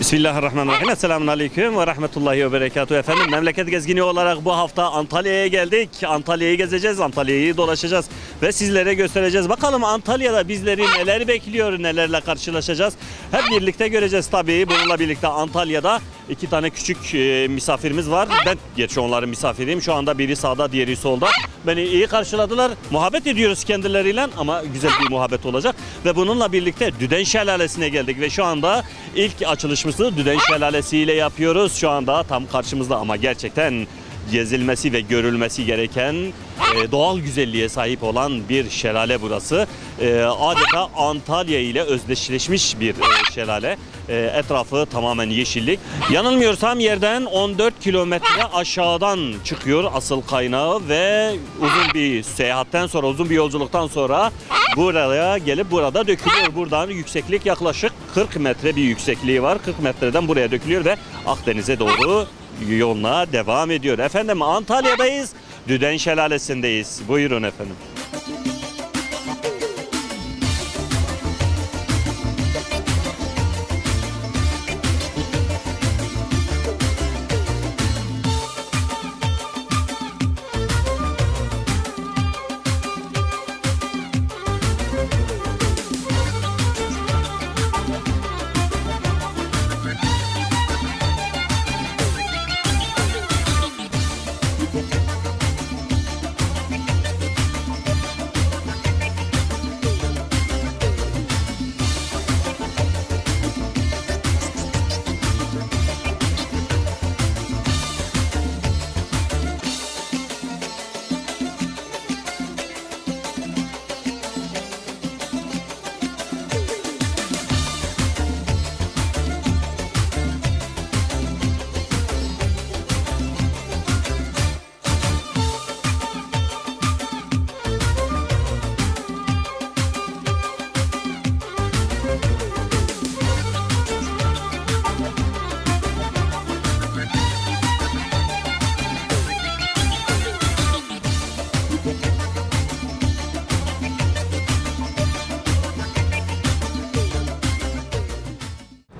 Bismillahirrahmanirrahim. Esselamun Aleyküm ve Rahmetullahi ve Berekatuhu. Efendim, memleket gezgini olarak bu hafta Antalya'ya geldik. Antalya'yı gezeceğiz, Antalya'yı dolaşacağız ve sizlere göstereceğiz. Bakalım Antalya'da bizleri neler bekliyor, nelerle karşılaşacağız. Hep birlikte göreceğiz tabii. Bununla birlikte Antalya'da iki tane küçük misafirimiz var. Ben gerçi onların misafiriyim. Şu anda biri sağda, diğeri solda. Beni iyi karşıladılar. Muhabbet ediyoruz kendileriyle ama güzel bir muhabbet olacak. Ve bununla birlikte Düden Şelalesi'ne geldik ve şu anda ilk açılışımızı Düden Şelalesi ile yapıyoruz. Şu anda tam karşımızda ama gerçekten gezilmesi ve görülmesi gereken doğal güzelliğe sahip olan bir şelale burası. Adeta Antalya ile özdeşleşmiş bir şelale. Etrafı tamamen yeşillik. Yanılmıyorsam yerden 14 kilometre aşağıdan çıkıyor asıl kaynağı ve uzun bir seyahatten sonra, uzun bir yolculuktan sonra buraya gelip burada dökülüyor. Buradan yükseklik yaklaşık 40 metre bir yüksekliği var. 40 metreden buraya dökülüyor ve Akdeniz'e doğru yoluna devam ediyor. Efendim, Antalya'dayız. Düden Şelalesi'ndeyiz. Buyurun efendim.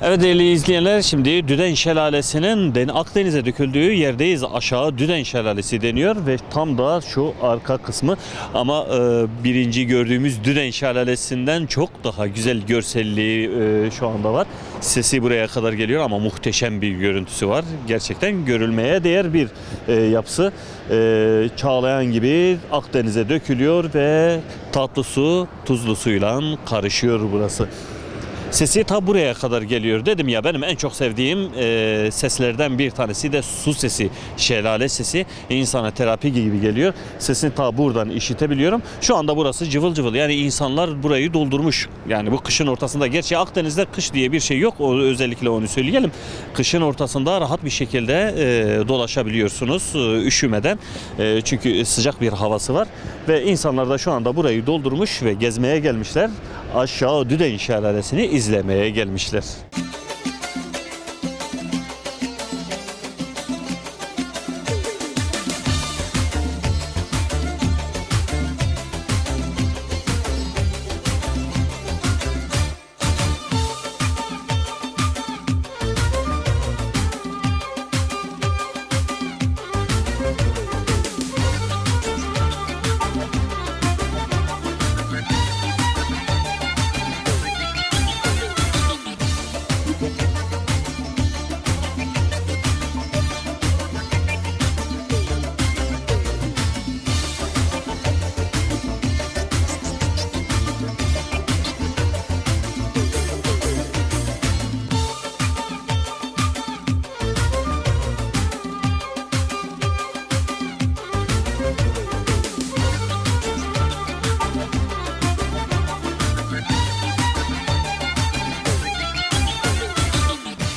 Evet değerli izleyenler, şimdi Düden Şelalesi'nin Akdeniz'e döküldüğü yerdeyiz. Aşağı Düden Şelalesi deniyor ve tam da şu arka kısmı ama birinci gördüğümüz Düden Şelalesi'nden çok daha güzel görselliği şu anda var. Sesi buraya kadar geliyor ama muhteşem bir görüntüsü var. Gerçekten görülmeye değer bir yapısı. Çağlayan gibi Akdeniz'e dökülüyor ve tatlı su tuzlu suyla karışıyor burası. Sesi ta buraya kadar geliyor. Dedim ya, benim en çok sevdiğim seslerden bir tanesi de su sesi, şelale sesi. İnsana terapi gibi geliyor. Sesini ta buradan işitebiliyorum. Şu anda burası cıvıl cıvıl. Yani insanlar burayı doldurmuş. Yani bu kışın ortasında. Gerçi Akdeniz'de kış diye bir şey yok. Özellikle onu söyleyelim. Kışın ortasında rahat bir şekilde dolaşabiliyorsunuz üşümeden. Çünkü sıcak bir havası var. Ve insanlar da şu anda burayı doldurmuş ve gezmeye gelmişler. Aşağı Düden Şelalesi'ni izlemeye gelmişler.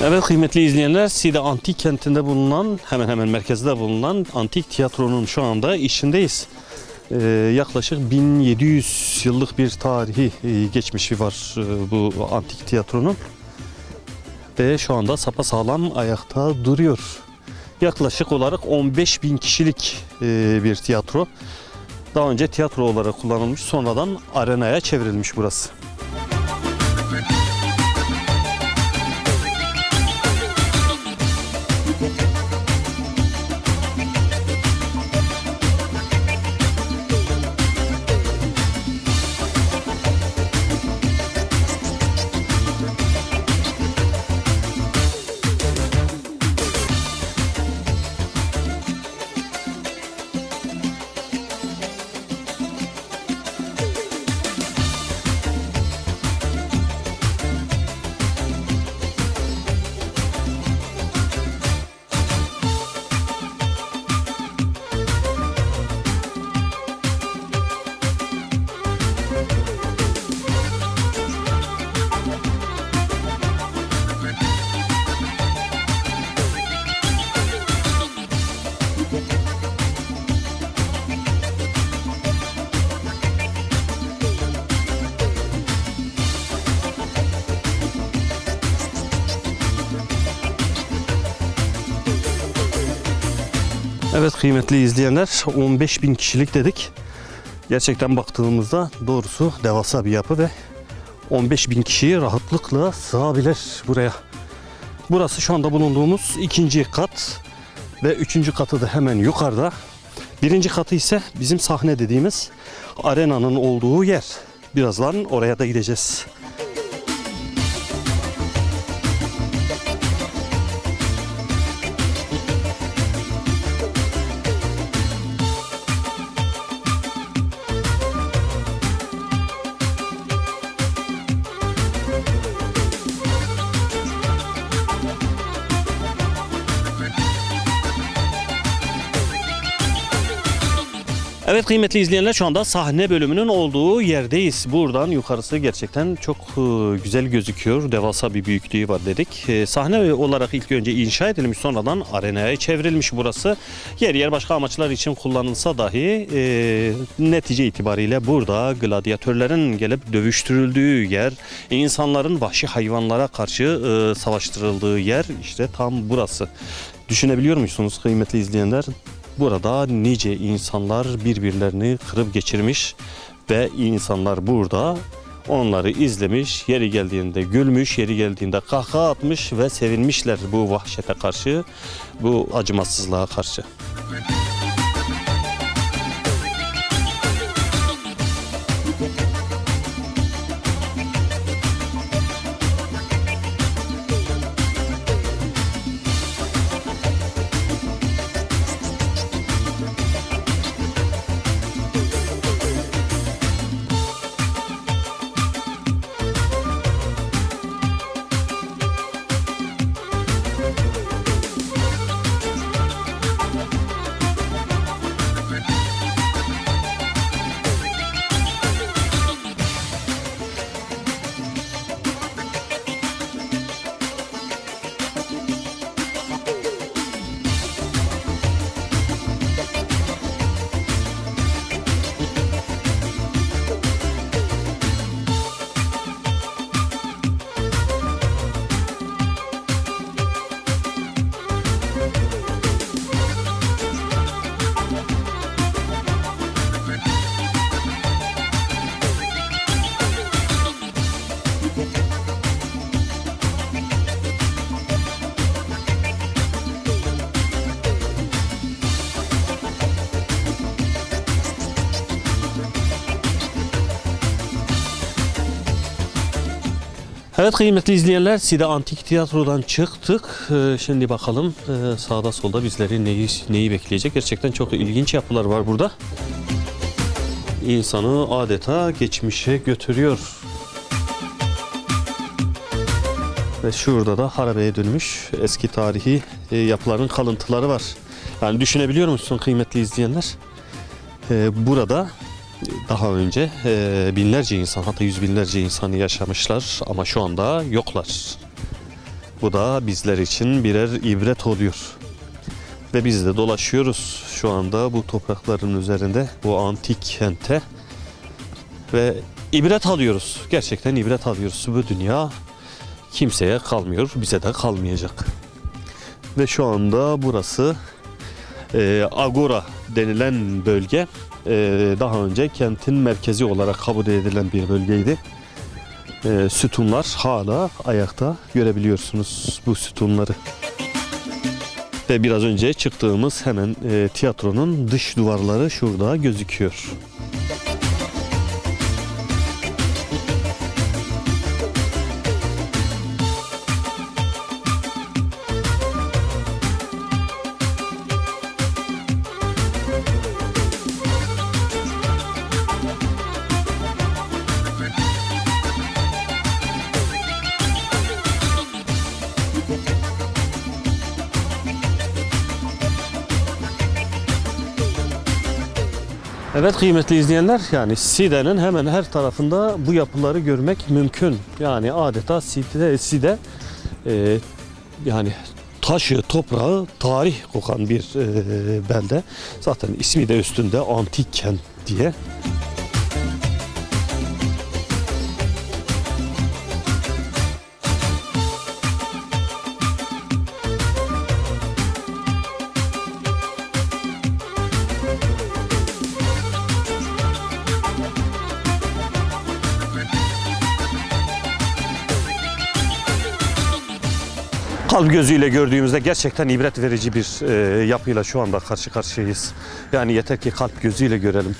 Evet kıymetli izleyenler, Side Antik kentinde bulunan, hemen hemen merkezde bulunan Antik Tiyatro'nun şu anda içindeyiz. Yaklaşık 1700 yıllık bir tarihi geçmişi var bu Antik Tiyatro'nun. Ve şu anda sapasağlam ayakta duruyor. Yaklaşık olarak 15.000 kişilik bir tiyatro. Daha önce tiyatro olarak kullanılmış, sonradan arenaya çevrilmiş burası. Evet kıymetli izleyenler, 15 bin kişilik dedik. Gerçekten baktığımızda doğrusu devasa bir yapı ve 15 bin kişiyi rahatlıkla sığabilir buraya. Burası şu anda bulunduğumuz ikinci kat ve üçüncü katı da hemen yukarıda. Birinci katı ise bizim sahne dediğimiz arenanın olduğu yer. Birazdan oraya da gideceğiz. Evet kıymetli izleyenler, şu anda sahne bölümünün olduğu yerdeyiz. Buradan yukarısı gerçekten çok güzel gözüküyor. Devasa bir büyüklüğü var dedik. Sahne olarak ilk önce inşa edilmiş, sonradan arenaya çevrilmiş burası. Yer yer başka amaçlar için kullanılsa dahi netice itibariyle burada gladyatörlerin gelip dövüştürüldüğü yer, insanların vahşi hayvanlara karşı savaştırıldığı yer işte tam burası. Düşünebiliyor musunuz kıymetli izleyenler? Burada nice insanlar birbirlerini kırıp geçirmiş ve insanlar burada onları izlemiş, yeri geldiğinde gülmüş, yeri geldiğinde kahkaha atmış ve sevinmişler bu vahşete karşı, bu acımasızlığa karşı. Evet kıymetli izleyenler, Side Antik Tiyatro'dan çıktık. Şimdi bakalım sağda solda bizleri neyi bekleyecek. Gerçekten çok ilginç yapılar var burada. İnsanı adeta geçmişe götürüyor. Ve şurada da harabeye dönmüş eski tarihi yapıların kalıntıları var. Yani düşünebiliyor musun kıymetli izleyenler? Burada daha önce binlerce insan, hatta yüz binlerce insan yaşamışlar ama şu anda yoklar. Bu da bizler için birer ibret oluyor. Ve biz de dolaşıyoruz şu anda bu toprakların üzerinde, bu antik kente ve ibret alıyoruz. Gerçekten ibret alıyoruz. Bu dünya kimseye kalmıyor, bize de kalmayacak. Ve şu anda burası Agora denilen bölge. Daha önce kentin merkezi olarak kabul edilen bir bölgeydi. Sütunlar hala ayakta, görebiliyorsunuz bu sütunları. Ve biraz önce çıktığımız hemen tiyatronun dış duvarları şurada gözüküyor. Evet kıymetli izleyenler, yani Side'nin hemen her tarafında bu yapıları görmek mümkün. Yani adeta Side yani taşı, toprağı, tarih kokan bir belde. Zaten ismi de üstünde, antik kent diye. Kalp gözüyle gördüğümüzde gerçekten ibret verici bir yapıyla şu anda karşı karşıyayız. Yani yeter ki kalp gözüyle görelim.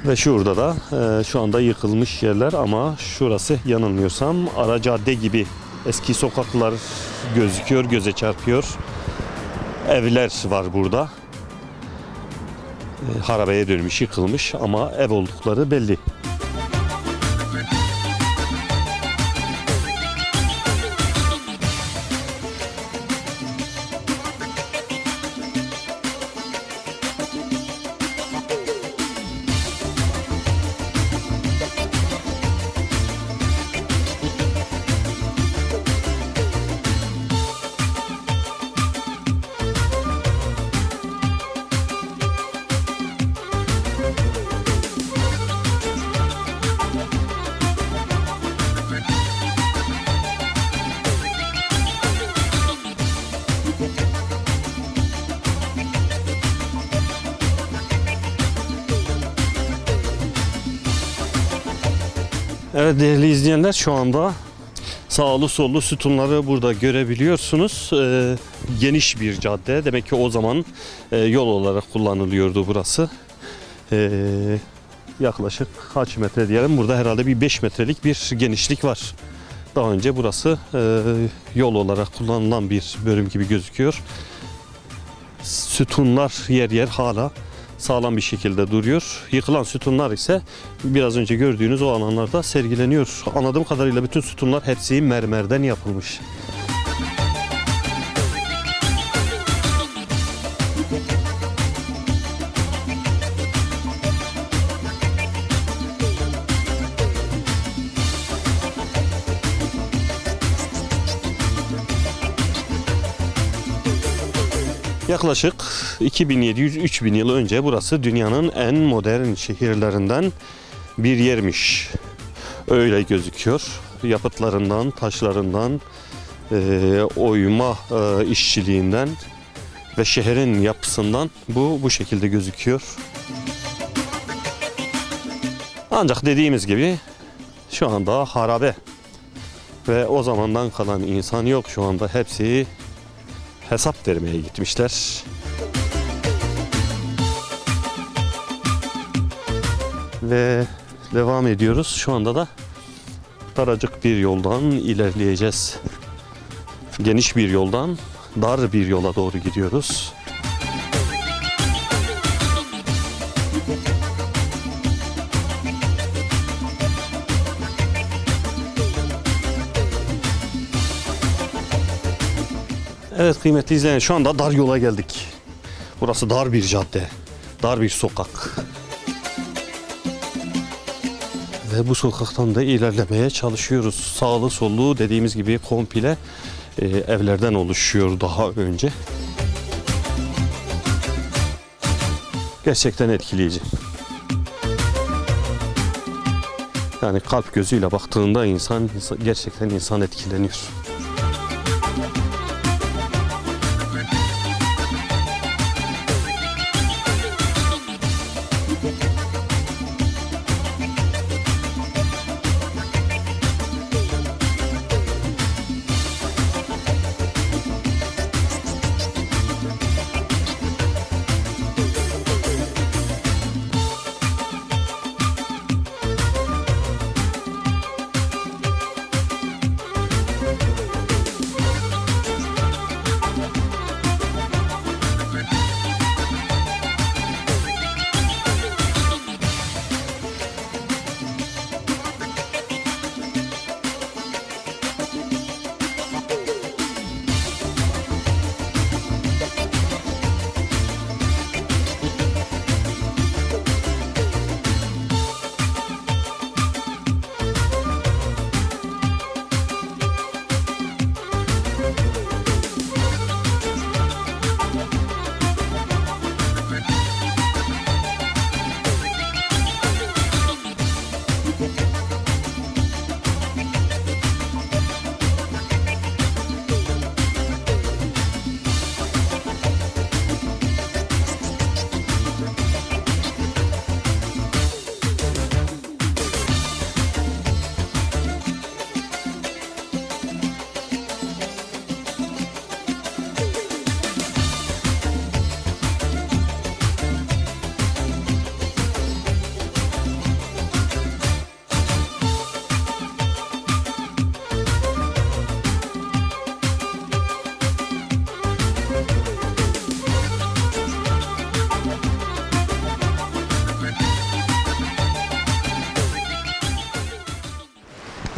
Ve şurada da şu anda yıkılmış yerler ama şurası yanılmıyorsam ara cadde gibi eski sokaklar gözüküyor, göze çarpıyor. Evler var burada. Harabeye dönmüş, yıkılmış ama ev oldukları belli. Evet değerli izleyenler, şu anda sağlı sollu sütunları burada görebiliyorsunuz. Geniş bir cadde. Demek ki o zaman yol olarak kullanılıyordu burası. Yaklaşık kaç metre diyelim. Burada herhalde bir 5 metrelik bir genişlik var. Daha önce burası yol olarak kullanılan bir bölüm gibi gözüküyor. Sütunlar yer yer hala sağlam bir şekilde duruyor. Yıkılan sütunlar ise biraz önce gördüğünüz o alanlarda sergileniyor. Anladığım kadarıyla bütün sütunlar hepsi mermerden yapılmış. Yaklaşık 2700-3000 yıl önce burası dünyanın en modern şehirlerinden bir yermiş. Öyle gözüküyor. Yapıtlarından, taşlarından, oyma işçiliğinden ve şehrin yapısından bu şekilde gözüküyor. Ancak dediğimiz gibi şu anda harabe ve o zamandan kalan insan yok şu anda. Hepsi hesap vermeye gitmişler. Ve devam ediyoruz. Şu anda da daracık bir yoldan ilerleyeceğiz. Geniş bir yoldan dar bir yola doğru gidiyoruz. Evet kıymetli izleyenler, şu anda dar yola geldik. Burası dar bir cadde, dar bir sokak. Ve bu sokaktan da ilerlemeye çalışıyoruz. Sağlı sollu dediğimiz gibi komple evlerden oluşuyor daha önce. Gerçekten etkileyici. Yani kalp gözüyle baktığında gerçekten insan etkileniyor.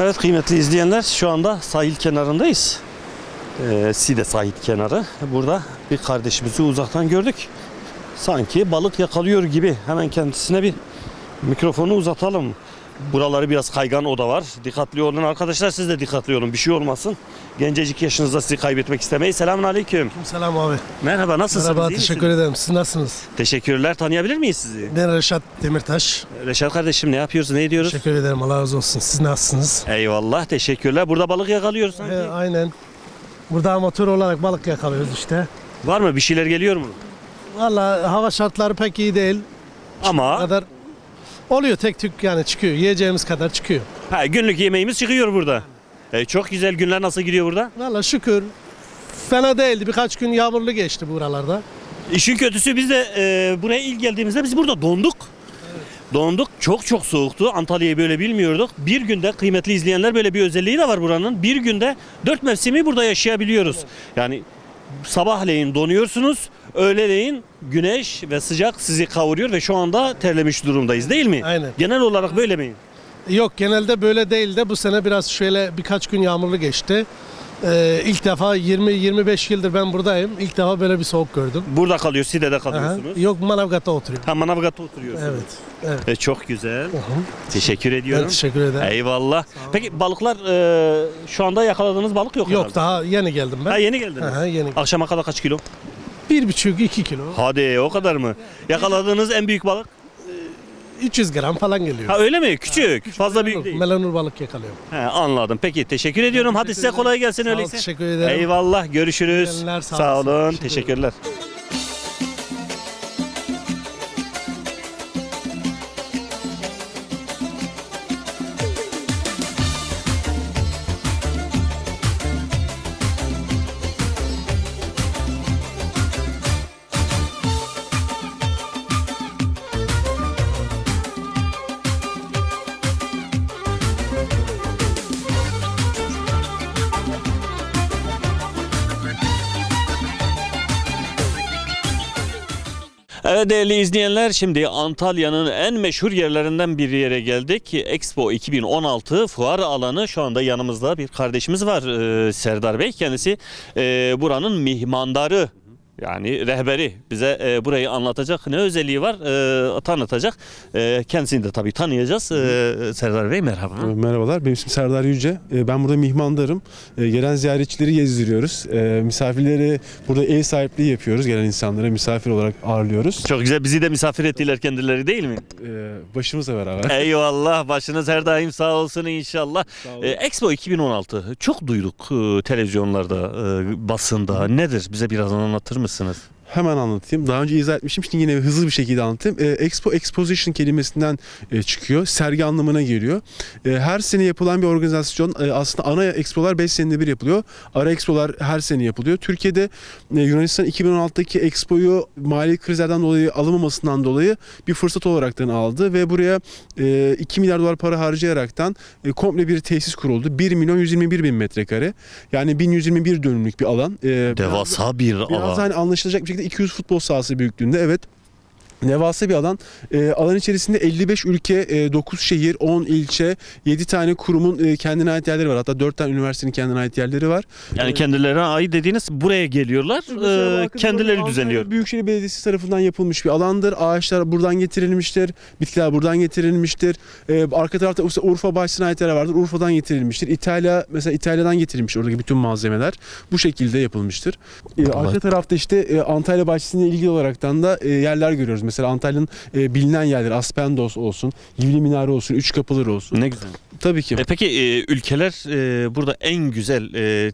Evet kıymetli izleyenler, şu anda sahil kenarındayız. Side sahil kenarı. Burada bir kardeşimizi uzaktan gördük. Sanki balık yakalıyor gibi. Hemen kendisine bir mikrofonu uzatalım. Buraları biraz kaygan oda var. Dikkatli olun arkadaşlar, siz de dikkatli olun. Bir şey olmasın. Gencecik yaşınızda sizi kaybetmek istemeyiz. Selamun aleyküm. Selam abi. Merhaba, nasılsınız? Merhaba, İyi teşekkür misiniz? ederim. Siz nasılsınız? Teşekkürler. Tanıyabilir miyiz sizi? Ben Reşat Demirtaş. Reşat kardeşim, ne yapıyoruz, ne ediyoruz? Teşekkür ederim. Allah razı olsun. Siz nasılsınız? Eyvallah, teşekkürler. Burada balık yakalıyoruz sanki. Aynen. Burada amatör olarak balık yakalıyoruz işte. Var mı? Bir şeyler geliyor mu? Vallahi hava şartları pek iyi değil. Ama Kadar oluyor, tek tük yani çıkıyor. Yiyeceğimiz kadar çıkıyor. günlük yemeğimiz çıkıyor burada. Çok güzel. Günler nasıl gidiyor burada? Vallahi şükür. Fena değildi. Birkaç gün yağmurlu geçti buralarda. İşin kötüsü biz de buraya ilk geldiğimizde biz burada donduk. Donduk. Çok soğuktu. Antalya'yı böyle bilmiyorduk. Bir günde, kıymetli izleyenler, böyle bir özelliği de var buranın. Bir günde 4 mevsimi burada yaşayabiliyoruz. Yani sabahleyin donuyorsunuz. Öğleleyin güneş ve sıcak sizi kavuruyor ve şu anda terlemiş durumdayız, değil mi? Aynen. Genel olarak böyle mi? Yok, genelde böyle değil de bu sene biraz şöyle birkaç gün yağmurlu geçti. İlk defa 20-25 yıldır ben buradayım. İlk defa böyle bir soğuk gördüm. Burada kalıyor, Side'de Aha. kalıyorsunuz. Yok, Manavgat'ta oturuyorum. Ha, Manavgat'ta oturuyorsunuz. Evet. Çok güzel. Hı hı. Teşekkür ediyorum. Ben teşekkür ederim. Eyvallah. Peki balıklar, şu anda yakaladığınız balık yok Yok, herhalde. daha yeni geldim ben. Ha, yeni geldiniz. Aha, yeni geldim. Akşama kadar kaç kilo? 1,5-2 kilo. Hadi, o kadar mı? Yakaladığınız en büyük balık? 300 gram falan geliyor. Ha, öyle mi? Küçük. Fazla büyük değil. Melanur balık yakalıyorum. He, anladım. Peki, teşekkür ediyorum. Hadi size kolay gelsin Sağ ol, öyleyse. teşekkür ederim. Eyvallah. Görüşürüz. Teşekkürler, sağ Sağ olasın. olun. Teşekkür Teşekkürler. Evet değerli izleyenler, şimdi Antalya'nın en meşhur yerlerinden bir yere geldik. Expo 2016 fuar alanı. Şu anda yanımızda bir kardeşimiz var, Serdar Bey. Kendisi buranın mihmandarı. Yani rehberi, bize burayı anlatacak, ne özelliği var tanıtacak. Kendisini de tabii tanıyacağız. Serdar Bey merhaba. Merhabalar, benim ismim Serdar Yüce. Ben burada mihmandarım. Gelen ziyaretçileri gezdiriyoruz. Misafirleri burada ev sahipliği yapıyoruz. Gelen insanlara misafir olarak ağırlıyoruz. Çok güzel, bizi de misafir ettiler kendileri, değil mi? Başımızla beraber. Eyvallah, başınız her daim sağ olsun inşallah. Expo 2016 çok duyduk televizyonlarda, basında. Nedir? Bize biraz anlatır mısınız? Hemen anlatayım. Daha önce izah etmiştim. Şimdi yine hızlı bir şekilde anlatayım. Expo, exposition kelimesinden çıkıyor. Sergi anlamına geliyor. Her sene yapılan bir organizasyon. Aslında ana expolar 5 senede bir yapılıyor. Ara expolar her sene yapılıyor. Türkiye'de Yunanistan 2016'daki expoyu mali krizlerden dolayı alamamasından dolayı bir fırsat olaraktan aldı ve buraya 2 milyar dolar para harcayaraktan komple bir tesis kuruldu. 1 milyon 121 bin metrekare. Yani 1121 dönümlük bir alan. Devasa bir alan. Biraz hani anlaşılacak bir şekilde 200 futbol sahası büyüklüğünde, evet. Devasa bir alan. Alan içerisinde 55 ülke, 9 şehir, 10 ilçe, 7 tane kurumun kendine ait yerleri var. Hatta 4 tane üniversitenin kendine ait yerleri var. Yani kendilerine ait dediğiniz buraya geliyorlar, kendileri düzenliyor. Büyükşehir Belediyesi tarafından yapılmış bir alandır. Ağaçlar buradan getirilmiştir. Bitkiler buradan getirilmiştir. Arka tarafta Urfa bahçesine ait yerler vardır. Urfa'dan getirilmiştir. Mesela İtalya'dan getirilmiş oradaki bütün malzemeler. Bu şekilde yapılmıştır. Arka tarafta işte Antalya bahçesine ilgili olaraktan da yerler görüyoruz. Mesela Antalya'nın bilinen yerleri, Aspendos olsun, Yivli Minare olsun, Üç Kapılar olsun. Ne güzel. Tabii ki. Peki ülkeler, burada en güzel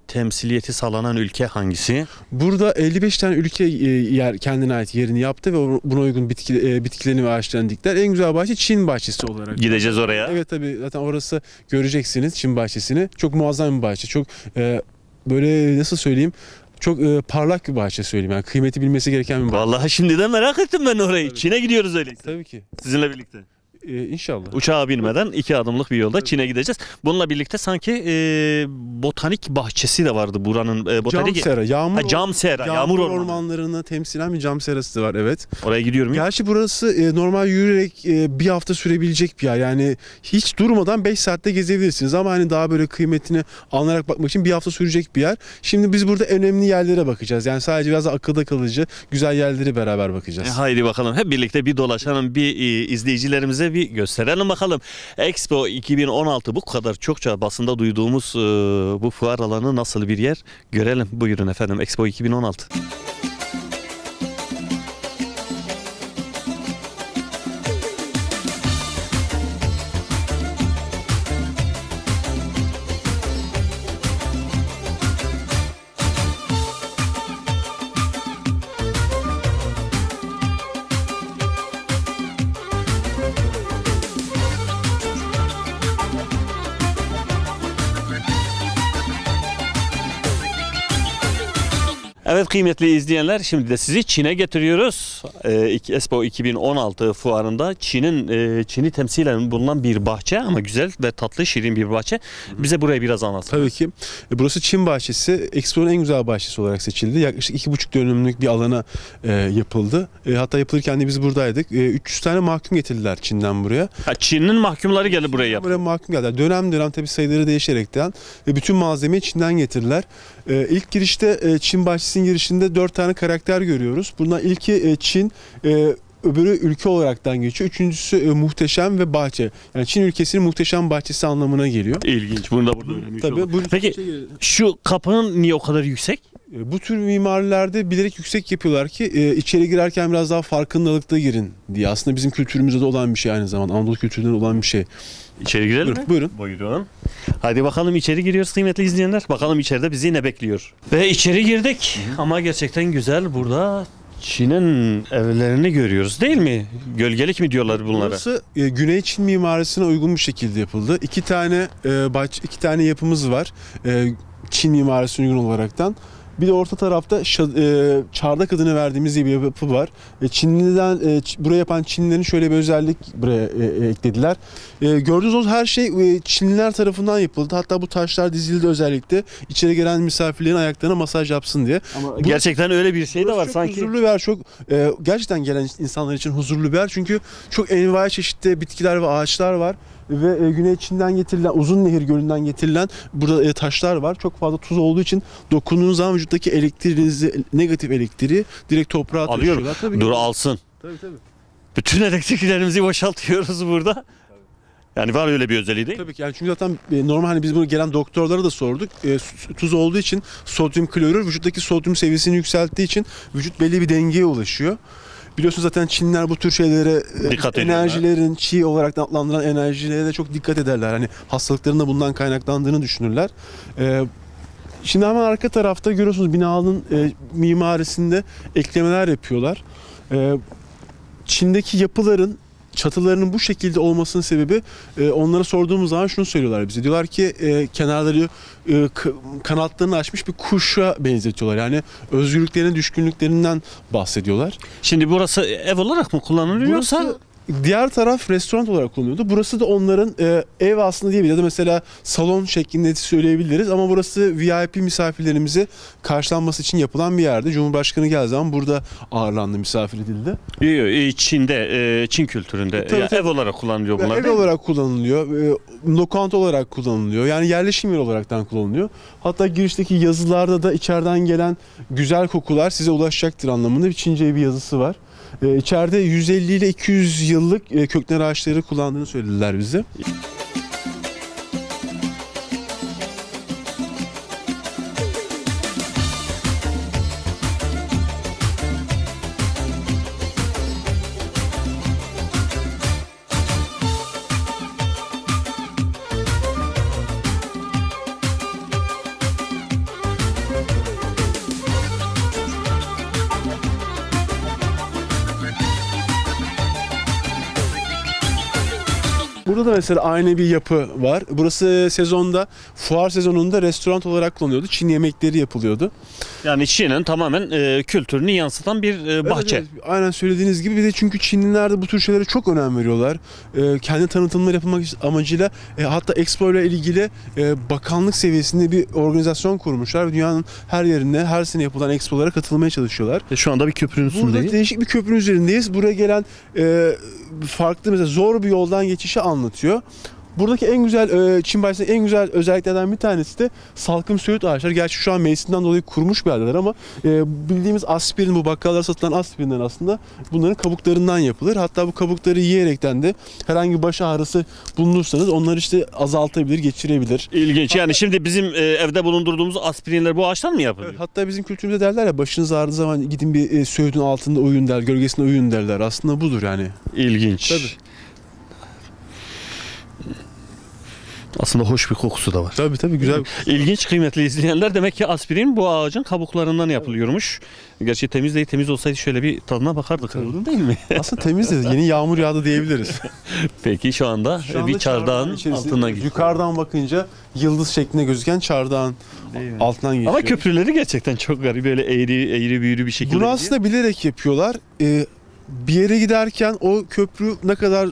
temsiliyeti sağlanan ülke hangisi? Burada 55 tane ülke yer kendine ait yerini yaptı ve buna uygun bitkilerini ve ağaçlarını diktiler. En güzel bahçe Çin bahçesi olarak. Gideceğiz oraya. Evet tabii, zaten orası göreceksiniz Çin bahçesini. Çok muazzam bir bahçe. Çok böyle nasıl söyleyeyim? Çok parlak bir bahçe söyleyeyim. Yani kıymeti bilmesi gereken bir bahçe. Vallahi şimdiden merak ettim ben orayı. Tabii. Çin'e gidiyoruz öyleyse. Tabii ki. Sizinle birlikte. İnşallah. Uçağa binmeden 2 adımlık bir yolda Çin'e gideceğiz. Bununla birlikte sanki botanik bahçesi de vardı buranın. Botanik... Cam sera, Cam sera, yağmur ormanlarını temsilen bir cam serası var, evet. Oraya gidiyorum. Gerçi burası normal yürüyerek bir hafta sürebilecek bir yer. Yani hiç durmadan 5 saatte gezebilirsiniz ama hani daha böyle kıymetini anlayarak bakmak için bir hafta sürecek bir yer. Şimdi biz burada önemli yerlere bakacağız. Yani sadece biraz da akılda kalıcı güzel yerleri beraber bakacağız. Haydi bakalım hep birlikte bir dolaşalım, bir izleyicilerimize bir gösterelim bakalım. Expo 2016 bu kadar çokça basında duyduğumuz bu fuar alanı nasıl bir yer görelim. Buyurun efendim, Expo 2016. Evet kıymetli izleyenler, şimdi de sizi Çin'e getiriyoruz. Expo 2016 fuarında Çin'i temsilen bulunan bir bahçe, ama güzel ve tatlı, şirin bir bahçe. Bize burayı biraz anlatsın. Tabii ki. Burası Çin bahçesi. Expo'nun en güzel bahçesi olarak seçildi. Yaklaşık 2,5 dönümlük bir alana yapıldı. Hatta yapılırken de biz buradaydık. 300 tane mahkum getirdiler Çin'den buraya. Çin'in mahkumları geldi buraya yaptı. Buraya mahkum geldiler. Dönem dönem tabii sayıları değişerekten ve bütün malzemeyi Çin'den getirdiler. İlk girişte Çin bahçesinin girişinde 4 tane karakter görüyoruz. Bundan ilki Çin, öbürü ülke olaraktan geçiyor. Üçüncüsü muhteşem ve bahçe. Yani Çin ülkesinin muhteşem bahçesi anlamına geliyor. İlginç. Bunu da burada öğrenmiş Tabii, olduk. Peki şu kapının niye o kadar yüksek? Bu tür mimarilerde bilerek yüksek yapıyorlar ki içeri girerken biraz daha farkındalıkta girin diye. Aslında bizim kültürümüzde de olan bir şey aynı zamanda. Anadolu kültüründe olan bir şey. İçeri girelim mi? Buyurun. Buyurun. Hadi bakalım, içeri giriyoruz kıymetli izleyenler. Bakalım içeride bizi ne bekliyor. Ve içeri girdik. Ama gerçekten güzel. Burada Çin'in evlerini görüyoruz değil mi? Gölgelik mi diyorlar bunlara? Burası Güney Çin mimarisine uygun bir şekilde yapıldı. İki tane yapımız var. Çin mimarisine uygun olaraktan. Bir de orta tarafta çardak adını verdiğimiz bir yapı var. Buraya yapan Çinlilerin şöyle bir özellik buraya eklediler. Gördüğünüz o her şey Çinliler tarafından yapıldı. Hatta bu taşlar dizildi özellikle içeri gelen misafirlerin ayaklarına masaj yapsın diye. Ama gerçekten öyle bir şey de var çok sanki. Huzurlu bir yer, çok gerçekten gelen insanlar için huzurlu bir yer. Çünkü çok envai çeşitli bitkiler ve ağaçlar var. Ve Güney Çin'den getirilen, Uzun Nehir Gölü'nden getirilen burada taşlar var. Çok fazla tuz olduğu için dokunduğunuz zaman vücuttaki elektriğinizi, negatif elektriği direkt toprağa alıyor. tabii. Dur alsın. Tabii. Bütün elektriklerimizi boşaltıyoruz burada. Tabii. Yani var öyle bir özelliği değil mi? Tabii ki. Yani çünkü zaten normal hani biz bunu gelen doktorlara da sorduk. Tuz olduğu için sodyum klorür vücuttaki sodyum seviyesini yükselttiği için vücut belli bir dengeye ulaşıyor. Biliyorsunuz zaten Çinliler bu tür şeylere, enerjilerin çiğ olarak adlandıran enerjilere de çok dikkat ederler. Hani hastalıkların da bundan kaynaklandığını düşünürler. Şimdi hemen arka tarafta görüyorsunuz binanın mimarisinde eklemeler yapıyorlar. Çin'deki yapıların çatılarının bu şekilde olmasının sebebi, onlara sorduğumuz zaman şunu söylüyorlar bize. Diyorlar ki kenarları kanatlarını açmış bir kuşa benzetiyorlar. Yani özgürlüklerine düşkünlüklerinden bahsediyorlar. Şimdi burası ev olarak mı kullanılıyor yoksa? Diğer taraf restoran olarak kullanılıyordu. Burası da onların ev aslında diyebiliriz. Ya da mesela salon şeklinde söyleyebiliriz. Ama burası VIP misafirlerimize karşılanması için yapılan bir yerdi. Cumhurbaşkanı geldiği zaman burada ağırlandı, misafir edildi. Çin'de, Çin kültüründe tabii. Ev olarak kullanılıyor bunlar. Ev olarak kullanılıyor. Lokanta olarak kullanılıyor. Yani yerleşim yeri olaraktan kullanılıyor. Hatta girişteki yazılarda da içeriden gelen güzel kokular size ulaşacaktır anlamında bir Çince bir yazısı var. İçeride 150 ile 200 yıllık kökler ağaçları kullandığını söylediler bize. Burada da mesela aynı bir yapı var. Burası sezonda, fuar sezonunda restoran olarak kullanılıyordu. Çin yemekleri yapılıyordu. Yani Çin'in tamamen kültürünü yansıtan bir bahçe. Evet, aynen söylediğiniz gibi. Bir de çünkü Çinliler de bu tür şeylere çok önem veriyorlar. Kendi tanıtımları yapılmak amacıyla hatta Expo ile ilgili bakanlık seviyesinde bir organizasyon kurmuşlar. Dünyanın her yerinde her sene yapılan Expo'lara katılmaya çalışıyorlar. Şu anda bir köprünün üstündeyiz. Burada değişik bir köprünün üzerindeyiz. Buraya gelen farklı mesela zor bir yoldan geçişi anlatıyor. Buradaki en güzel Çin bahçesinin en güzel özelliklerden bir tanesi de salkım söğüt ağaçları. Gerçi şu an mevsimden dolayı kurumuş bir haldeler ama bildiğimiz aspirin, bu bakkallara satılan aspirinler aslında bunların kabuklarından yapılır. Hatta bu kabukları yiyerekten de herhangi bir baş ağrısı bulunursanız onları işte azaltabilir, geçirebilir. İlginç. Yani şimdi bizim evde bulundurduğumuz aspirinler bu ağaçtan mı yapılıyor? Evet, hatta bizim kültürümüzde derler ya, başınız ağrıdığı zaman gidin bir söğüdün altında uyuyun der, gölgesinde uyuyun derler. Aslında budur yani. İlginç. Tabii. Aslında hoş bir kokusu da var. Tabii güzel. İlginç, kıymetli izleyenler. Demek ki aspirin bu ağacın kabuklarından yapılıyormuş. Gerçi temiz değil, temiz olsaydı şöyle bir tadına bakardık. Değil mi? Aslında temiz de yeni yağmur yağdı diyebiliriz. Peki şu anda bir çardağın altından gidiyor. Yukarıdan bakınca yıldız şeklinde gözüken çardağın altından geçiyor. Ama köprüleri gerçekten çok garip. Böyle eğri büğrü bir şekilde. Bunu aslında bilerek yapıyorlar. Bir yere giderken o köprü ne kadar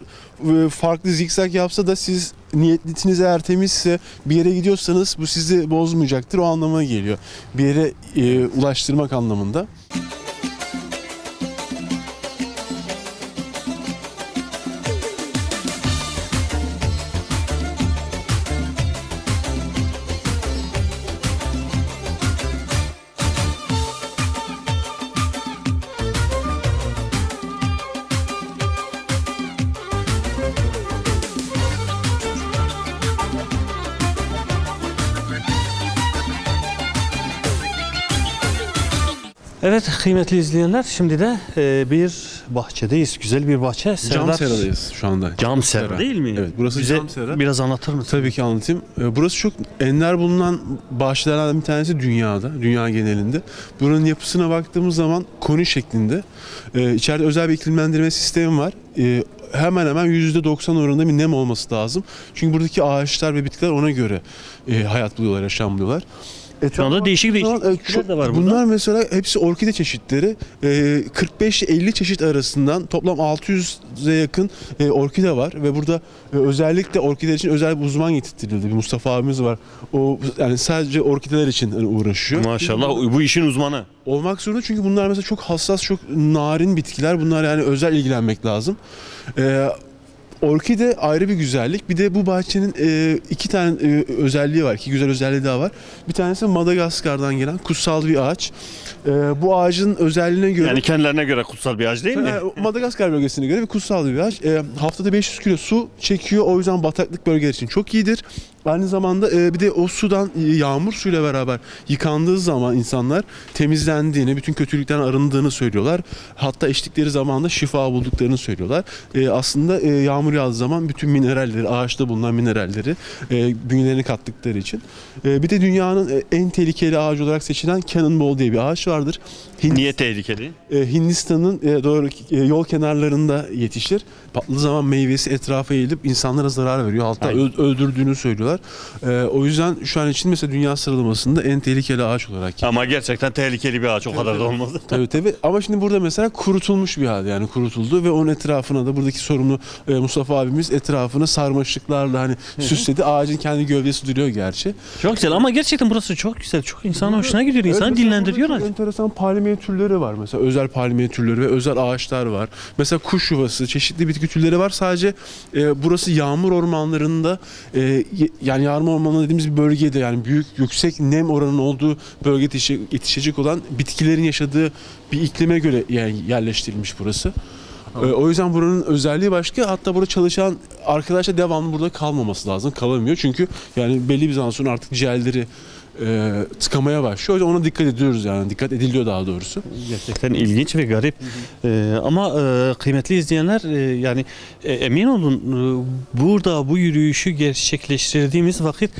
farklı zikzak yapsa da siz niyetiniz eğer temizse bir yere gidiyorsanız bu sizi bozmayacaktır, o anlamına geliyor. Bir yere ulaştırmak anlamında. Evet kıymetli izleyenler, şimdi de bir bahçedeyiz. Güzel bir bahçe. Cam seradayız şu anda. Cam sera değil mi? Evet, burası bize cam sera. biraz anlatır mısın? Tabii ki anlatayım. Burası çok ender bulunan bahçelerden bir tanesi dünyada, dünya genelinde. Buranın yapısına baktığımız zaman koni şeklinde. İçeride özel bir iklimlendirme sistemi var. Hemen hemen %90 oranında bir nem olması lazım. Çünkü buradaki ağaçlar ve bitkiler ona göre hayat buluyorlar, yaşam buluyorlar. Şu anda değişik bitkiler de var burada. Bunlar mesela hepsi orkide çeşitleri. 45-50 çeşit arasından toplam 600'e yakın orkide var ve burada özellikle orkideler için özel bir uzman getirtildi. Bir Mustafa abimiz var. O yani sadece orkideler için uğraşıyor. Maşallah, bu işin uzmanı. Olmak zorunda çünkü bunlar mesela çok hassas, çok narin bitkiler. Bunlar yani özel ilgilenmek lazım. Orkide ayrı bir güzellik. Bir de bu bahçenin iki tane özelliği var. İki güzel özelliği daha var. Bir tanesi Madagaskar'dan gelen kutsal bir ağaç. Bu ağacın özelliğine göre... Yani kendilerine göre kutsal bir ağaç değil mi? Madagaskar bölgesine göre bir kutsal bir ağaç. Haftada 500 kilo su çekiyor. O yüzden bataklık bölgeler için çok iyidir. Aynı zamanda bir de o sudan yağmur suyla beraber yıkandığı zaman insanlar temizlendiğini, bütün kötülükten arındığını söylüyorlar. Hatta içtikleri zaman da şifa bulduklarını söylüyorlar. Aslında yağmur yağdığı zaman bütün mineralleri, ağaçta bulunan mineralleri bünyelerine kattıkları için. Bir de dünyanın en tehlikeli ağacı olarak seçilen Cannonball diye bir ağaç vardır. Niye tehlikeli? Hindistan'ın doğru yol kenarlarında yetişir. Patladığı zaman meyvesi etrafa eğilip insanlara zarar veriyor. Hatta öldürdüğünü söylüyorlar. O yüzden şu an için mesela dünya sıralamasında en tehlikeli ağaç olarak. Ama gerçekten tehlikeli bir ağaç, o kadar da olmaz. Tabii. Ama şimdi burada mesela kurutulmuş bir halde, yani kurutuldu ve onun etrafına da buradaki sorumlu Mustafa abimiz etrafını sarmaşıklarla hani süsledi. Ağacın kendi gövdesi duruyor gerçi. Çok güzel ama gerçekten burası çok güzel. Çok insanın hoşuna gidiyor. İnsanı dinlendiriyor. Çok enteresan palmiye türleri var mesela. Özel palmiye türleri ve özel ağaçlar var. Mesela kuş yuvası, çeşitli bitki türleri var. Sadece burası yağmur ormanlarında yani yağmur ormanları dediğimiz bir bölgede, yani büyük yüksek nem oranının olduğu bölgede yetişecek olan bitkilerin yaşadığı bir iklime göre yani yerleştirilmiş burası. O yüzden buranın özelliği başka. Hatta burada çalışan arkadaşlar devamlı burada kalmaması lazım. Kalamıyor çünkü yani belli bir zaman sonra artık ciğerleri tıkamaya başlıyor. O yüzden ona dikkat ediyoruz, yani dikkat ediliyor daha doğrusu. Gerçekten ilginç ve garip. Ama kıymetli izleyenler, yani emin olun burada bu yürüyüşü gerçekleştirdiğimiz vakit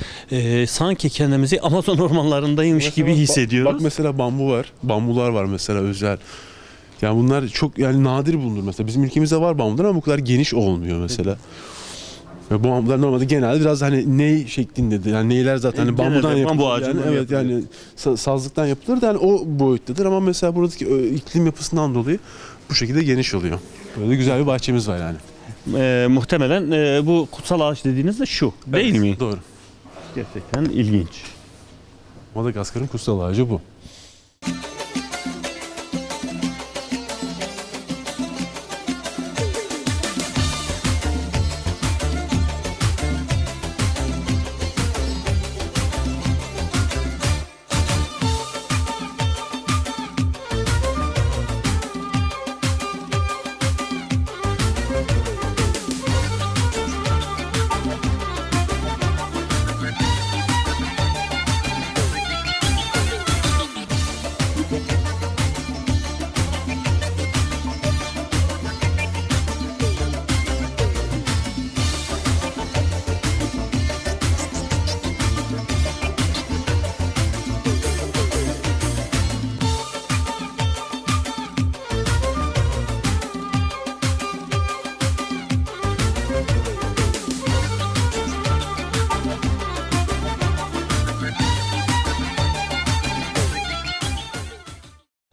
sanki kendimizi Amazon ormanlarındaymış mesela gibi hissediyoruz. Bak mesela bambu var. Bambular var mesela özel. Yani bunlar çok yani nadir bulunur mesela. Bizim ülkemizde var bambular ama bu kadar geniş olmuyor mesela. Ve bambular normalde genelde biraz hani ney şeklindedir. Yani neyler zaten hani Genelde bambudan bambu yapılır. ağacından Yani, evet yani sazlıktan yapılır da yani o boyuttadır ama mesela buradaki iklim yapısından dolayı bu şekilde geniş oluyor. Böyle güzel bir bahçemiz var yani. Muhtemelen bu kutsal ağaç dediğiniz de şu değil mi? Doğru. Gerçekten ilginç. Madagaskar'ın kutsal ağacı bu.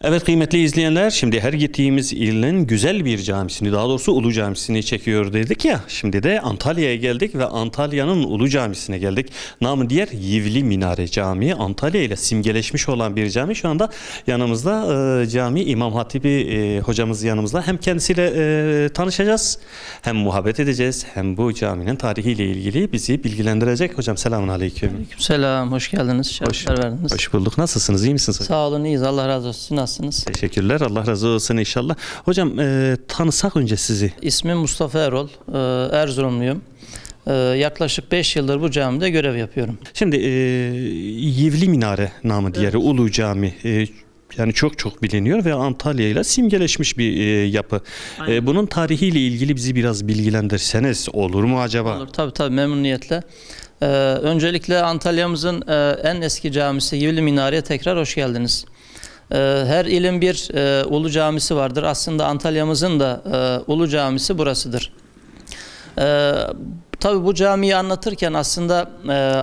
Evet kıymetli izleyenler, şimdi her gittiğimiz ilin güzel bir camisini, daha doğrusu Ulu Camisi'ni çekiyor dedik ya. Şimdi de Antalya'ya geldik ve Antalya'nın Ulu Camisi'ne geldik. Namı diğer Yivli Minare Camii, Antalya ile simgeleşmiş olan bir cami. Şu anda yanımızda cami İmam Hatibi hocamız yanımızda. Hem kendisiyle tanışacağız, hem muhabbet edeceğiz, hem bu caminin tarihiyle ilgili bizi bilgilendirecek. Hocam selamun aleyküm. Selam, hoş geldiniz. Şerefler verdiniz. Hoş bulduk. Nasılsınız? İyi misiniz? Sağ olun, iyiyiz. Allah razı olsun. Nasılsınız? Teşekkürler. Allah razı olsun inşallah. Hocam tanısak önce sizi. İsmim Mustafa Erol. Erzurumluyum. Yaklaşık 5 yıldır bu camide görev yapıyorum. Şimdi Yivli Minare namı diğeri Ulu Cami. Yani çok biliniyor ve Antalya ile simgeleşmiş bir yapı. Bunun tarihiyle ilgili bizi biraz bilgilendirseniz olur mu acaba? Olur, tabii memnuniyetle. Öncelikle Antalya'mızın en eski camisi Yivli Minare'ye tekrar hoş geldiniz. Her ilin bir ulu camisi vardır. Aslında Antalya'mızın da ulu camisi burasıdır. Tabii bu camiyi anlatırken aslında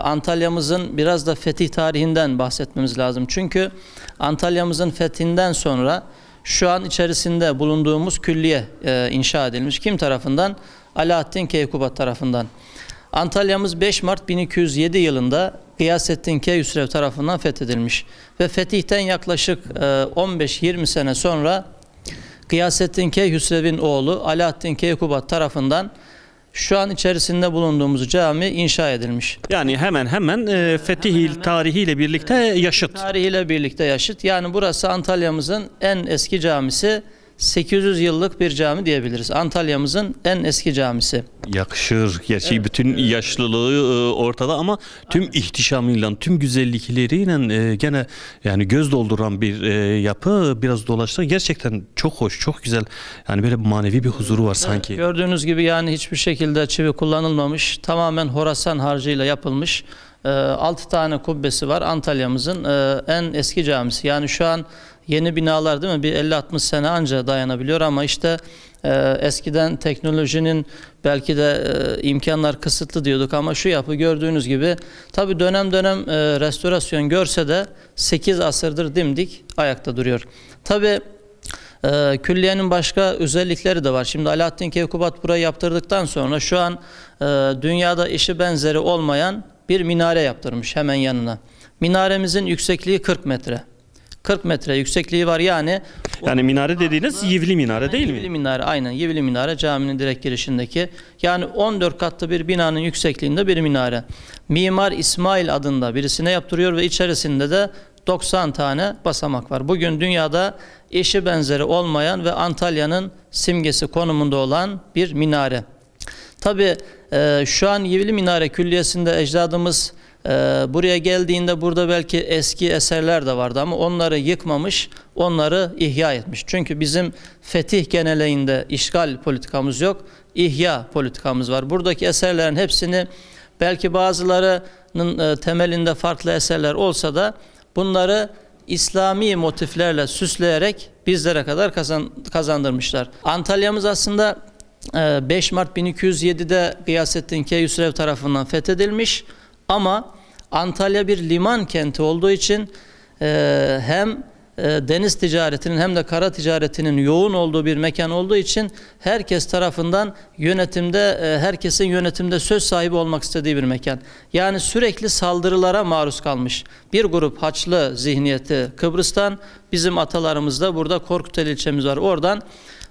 Antalya'mızın biraz da fetih tarihinden bahsetmemiz lazım. Çünkü Antalya'mızın fethinden sonra şu an içerisinde bulunduğumuz külliye inşa edilmiş. Kim tarafından? Alaaddin Keykubat tarafından. Antalya'mız 5 Mart 1207 yılında Gıyasettin Keyhüsrev tarafından fethedilmiş. Ve fetihten yaklaşık 15-20 sene sonra Gıyasettin Keyhüsrev'in oğlu Alaaddin Keykubat tarafından şu an içerisinde bulunduğumuz cami inşa edilmiş. Yani hemen fetih tarihiyle birlikte yaşıt. Tarihiyle birlikte yaşıt. Yani burası Antalya'mızın en eski camisi. 800 yıllık bir cami diyebiliriz. Antalya'mızın en eski camisi. Yakışır. Gerçi bütün yaşlılığı ortada ama tüm ihtişamıyla, tüm güzellikleriyle gene yani göz dolduran bir yapı. Biraz dolaştı. Gerçekten çok hoş, çok güzel. Yani böyle manevi bir huzuru var sanki. Gördüğünüz gibi yani hiçbir şekilde çivi kullanılmamış. Tamamen Horasan harcıyla yapılmış. 6 tane kubbesi var. Antalya'mızın en eski camisi. Yani şu an yeni binalar değil mi? Bir 50-60 sene anca dayanabiliyor ama işte eskiden teknolojinin belki de imkanlar kısıtlı diyorduk ama şu yapı gördüğünüz gibi tabi dönem restorasyon görse de 8 asırdır dimdik ayakta duruyor. Tabi külliyenin başka özellikleri de var. Şimdi Alaaddin Keykubat burayı yaptırdıktan sonra şu an dünyada eşi benzeri olmayan bir minare yaptırmış hemen yanına. Minaremizin yüksekliği 40 metre. 40 metre yüksekliği var yani. Yani minare dediğiniz Yivli Minare değil mi? Yivli Minare, aynen Yivli Minare caminin direkt girişindeki. Yani 14 katlı bir binanın yüksekliğinde bir minare. Mimar İsmail adında birisine yaptırıyor ve içerisinde de 90 tane basamak var. Bugün dünyada eşi benzeri olmayan ve Antalya'nın simgesi konumunda olan bir minare. Tabii şu an Yivli Minare Külliyesi'nde ecdadımız buraya geldiğinde burada belki eski eserler de vardı ama onları yıkmamış, onları ihya etmiş. Çünkü bizim fetih geneleğinde işgal politikamız yok, ihya politikamız var. Buradaki eserlerin hepsini belki bazılarının temelinde farklı eserler olsa da bunları İslami motiflerle süsleyerek bizlere kadar kazandırmışlar. Antalya'mız aslında 5 Mart 1207'de Gıyasettin Keyhüsrev tarafından fethedilmiş ama Antalya bir liman kenti olduğu için hem deniz ticaretinin hem de kara ticaretinin yoğun olduğu bir mekan olduğu için herkes tarafından herkesin yönetimde söz sahibi olmak istediği bir mekan. Yani sürekli saldırılara maruz kalmış. Bir grup Haçlı zihniyeti Kıbrıs'tan, bizim atalarımız da burada Korkuteli ilçemiz var oradan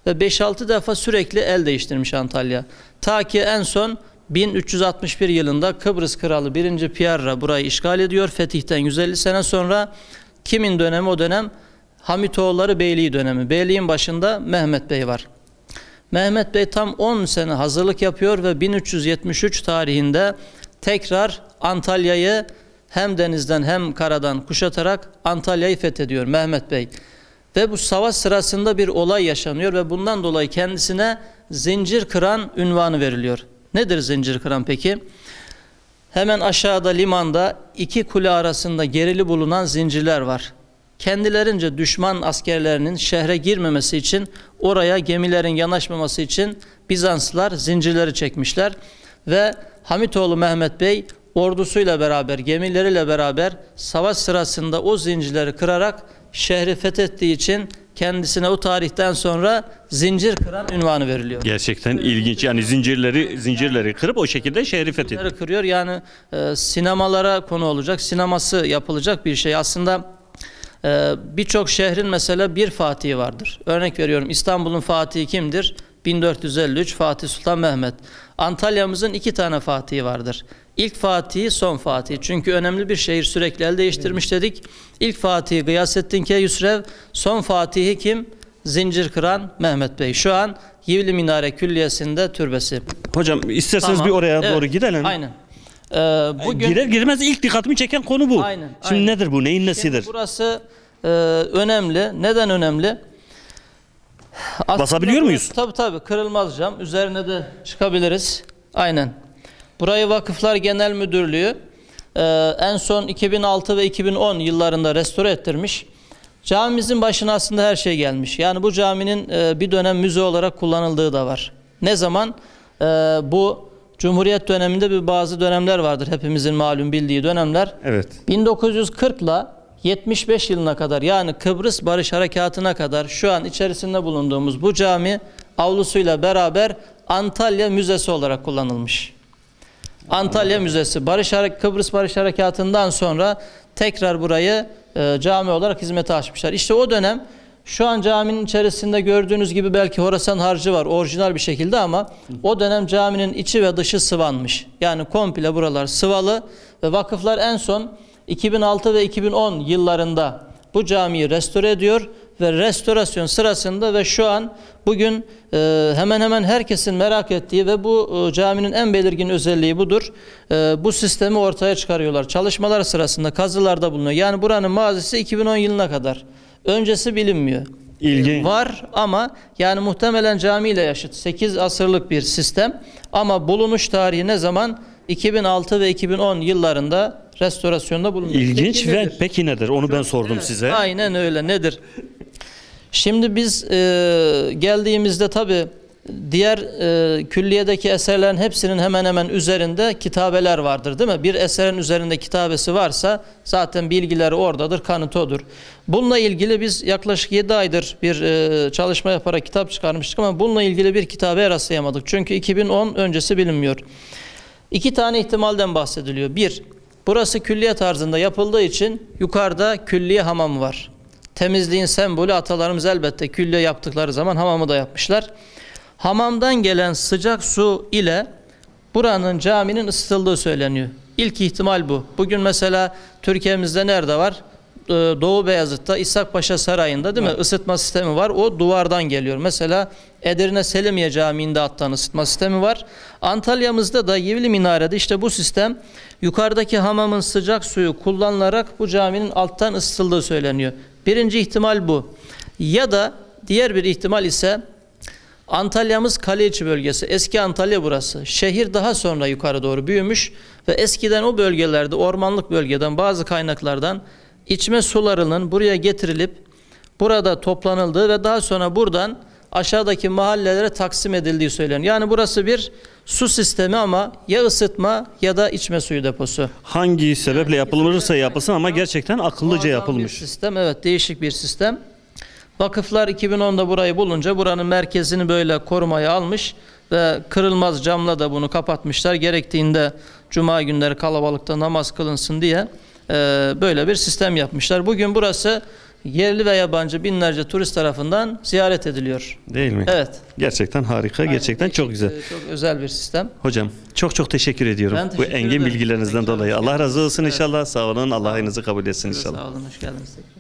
ve 5-6 defa sürekli el değiştirmiş Antalya. Ta ki en son 1361 yılında Kıbrıs Kralı 1. Pierre burayı işgal ediyor. Fetih'ten 150 sene sonra. Kimin dönemi o dönem? Hamitoğulları Beyliği dönemi. Beyliğin başında Mehmet Bey var. Mehmet Bey tam 10 sene hazırlık yapıyor ve 1373 tarihinde tekrar Antalya'yı hem denizden hem karadan kuşatarak Antalya'yı fethediyor Mehmet Bey. Ve bu savaş sırasında bir olay yaşanıyor ve bundan dolayı kendisine zincir kıran unvanı veriliyor. Nedir zincir kıran peki? Hemen aşağıda limanda iki kule arasında gerili bulunan zincirler var. Kendilerince düşman askerlerinin şehre girmemesi için, oraya gemilerin yanaşmaması için Bizanslılar zincirleri çekmişler. Ve Hamitoğlu Mehmet Bey ordusuyla beraber, gemileriyle beraber savaş sırasında o zincirleri kırarak şehri fethettiği için kendisine o tarihten sonra zincir kıran unvanı veriliyor. Gerçekten ilginç. Yani zincirleri kırıp o şekilde şehri fethediyor. Zincirleri kırıyor. Yani sinemalara konu olacak, sineması yapılacak bir şey. Aslında birçok şehrin mesela bir fatihi vardır. Örnek veriyorum, İstanbul'un fatihi kimdir? 1453 Fatih Sultan Mehmet. Antalya'mızın 2 tane fatihi vardır. İlk fatihi, son fatihi. Çünkü önemli bir şehir, sürekli el değiştirmiş dedik. İlk fatihi Gıyasettin Keyhüsrev, son fatihi kim? Zincir kıran Mehmet Bey. Şu an Yivli Minare Külliyesi'nde türbesi. Hocam isterseniz Tamam. bir oraya Evet, doğru gidelim. Aynen. Bugün Girer girmez ilk dikkatimi çeken konu bu. Aynen, Şimdi aynen. nedir bu? Neyin nesidir? Şimdi burası önemli. Neden önemli? Aslında Basabiliyor muyuz? Tabii kırılmaz cam. Üzerine de çıkabiliriz. Aynen. Burayı Vakıflar Genel Müdürlüğü en son 2006 ve 2010 yıllarında restore ettirmiş. Camimizin başına aslında her şey gelmiş. Yani bu caminin bir dönem müze olarak kullanıldığı da var. Ne zaman? Bu Cumhuriyet döneminde bazı dönemler vardır. Hepimizin malum bildiği dönemler. Evet. 1940 ile 75 yılına kadar, yani Kıbrıs Barış Harekatı'na kadar şu an içerisinde bulunduğumuz bu cami avlusuyla beraber Antalya Müzesi olarak kullanılmış. Antalya Müzesi. Kıbrıs Barış Harekatı'ndan sonra tekrar burayı cami olarak hizmete açmışlar. İşte o dönem, şu an caminin içerisinde gördüğünüz gibi belki Horasan harcı var orijinal bir şekilde ama o dönem caminin içi ve dışı sıvanmış. Yani komple buralar sıvalı ve vakıflar en son 2006 ve 2010 yıllarında bu camiyi restore ediyor ve restorasyon sırasında ve şu an bugün hemen hemen herkesin merak ettiği ve bu caminin en belirgin özelliği budur. Bu sistemi ortaya çıkarıyorlar. Çalışmalar sırasında kazılarda bulunuyor. Yani buranın mazisi 2010 yılına kadar. Öncesi bilinmiyor. İlginç. Var ama yani muhtemelen camiyle yaşıt 8 asırlık bir sistem ama bulunuş tarihi ne zaman? 2006 ve 2010 yıllarında restorasyonda bulunmuş. İlginç ve peki nedir? Onu ben sordum size. Aynen öyle. Nedir? Şimdi biz geldiğimizde tabii diğer külliyedeki eserlerin hepsinin hemen hemen üzerinde kitabeler vardır, değil mi? Bir eserin üzerinde kitabesi varsa zaten bilgileri oradadır, kanıtı odur. Bununla ilgili biz yaklaşık 7 aydır bir çalışma yaparak kitap çıkarmıştık ama bununla ilgili bir kitabeye rastlayamadık. Çünkü 2010 öncesi bilinmiyor. 2 tane ihtimalden bahsediliyor. Bir, burası külliye tarzında yapıldığı için yukarıda külliye hamamı var. Temizliğin sembolü, atalarımız elbette külliye yaptıkları zaman hamamı da yapmışlar. Hamamdan gelen sıcak su ile buranın caminin ısıtıldığı söyleniyor. İlk ihtimal bu. Bugün mesela Türkiye'mizde nerede var? Doğu Beyazıt'ta İshak Paşa Sarayı'nda, değil mi? Isıtma sistemi var. O duvardan geliyor. Mesela Edirne Selimiye Camii'nde alttan ısıtma sistemi var. Antalya'mızda da Yivli Minare'de işte bu sistem yukarıdaki hamamın sıcak suyu kullanılarak bu caminin alttan ısıtıldığı söyleniyor. Birinci ihtimal bu. Ya da diğer bir ihtimal ise Antalya'mız Kaleiçi bölgesi. Eski Antalya burası. Şehir daha sonra yukarı doğru büyümüş ve eskiden o bölgelerde, ormanlık bölgeden, bazı kaynaklardan içme sularının buraya getirilip burada toplanıldığı ve daha sonra buradan aşağıdaki mahallelere taksim edildiği söyleniyor. Yani burası bir su sistemi ama ya ısıtma ya da içme suyu deposu. Hangi sebeple yapılırsa yapılsın ama gerçekten akıllıca Muazzam yapılmış. bir sistem, evet, değişik bir sistem. Vakıflar 2010'da burayı bulunca buranın merkezini böyle korumaya almış ve kırılmaz camla da bunu kapatmışlar. Gerektiğinde cuma günleri kalabalıkta namaz kılınsın diye böyle bir sistem yapmışlar. Bugün burası yerli ve yabancı binlerce turist tarafından ziyaret ediliyor. Değil mi? Evet. Gerçekten harika, Aynen, gerçekten çok değişik, güzel. Çok özel bir sistem. Hocam çok teşekkür ediyorum. Ben Bu teşekkür engin ederim. bilgilerinizden Tekrar dolayı. hoş Allah razı geldiniz. olsun Evet. inşallah. Sağ olun. Allah hayrınızı kabul etsin inşallah. Sağ olun, hoş geldiniz tekrar.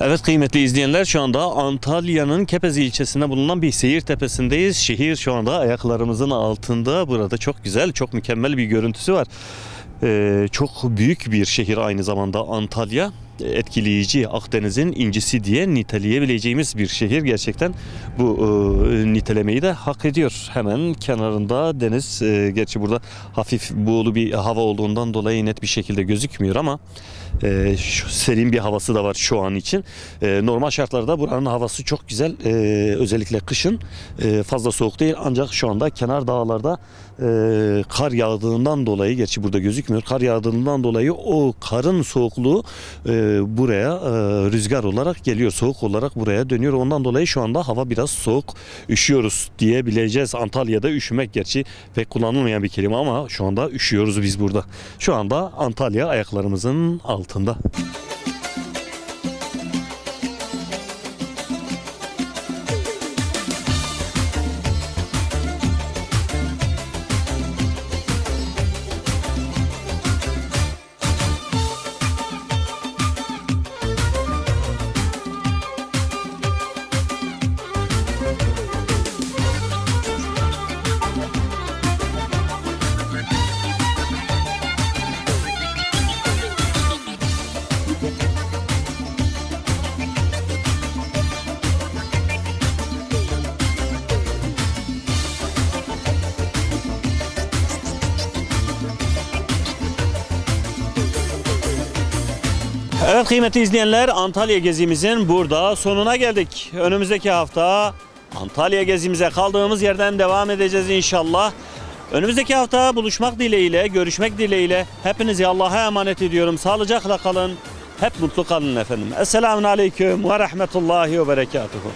Evet kıymetli izleyenler, şu anda Antalya'nın Kepez ilçesinde bulunan bir seyir tepesindeyiz. Şehir şu anda ayaklarımızın altında. Burada çok güzel, çok mükemmel bir görüntüsü var. Çok büyük bir şehir aynı zamanda Antalya. Etkileyici, Akdeniz'in incisi diye niteleyebileceğimiz bir şehir. Gerçekten bu nitelemeyi de hak ediyor. Hemen kenarında deniz. Gerçi burada hafif buğulu bir hava olduğundan dolayı net bir şekilde gözükmüyor ama serin bir havası da var şu an için. Normal şartlarda buranın havası çok güzel. Özellikle kışın fazla soğuk değil. Ancak şu anda kenar dağlarda kar yağdığından dolayı, gerçi burada gözükmüyor, kar yağdığından dolayı o karın soğukluğu buraya rüzgar olarak geliyor. Soğuk olarak buraya dönüyor. Ondan dolayı şu anda hava biraz soğuk. Üşüyoruz diyebileceğiz. Antalya'da üşümek gerçi pek kullanılmayan bir kelime ama şu anda üşüyoruz biz burada. Şu anda Antalya ayaklarımızın altında. Evet kıymetli izleyenler, Antalya gezimizin burada sonuna geldik. Önümüzdeki hafta Antalya gezimize kaldığımız yerden devam edeceğiz inşallah. Önümüzdeki hafta buluşmak dileğiyle, görüşmek dileğiyle hepinizi Allah'a emanet ediyorum. Sağlıcakla kalın, hep mutlu kalın efendim. Esselamun Aleyküm ve Rahmetullahi ve Berekatuhu.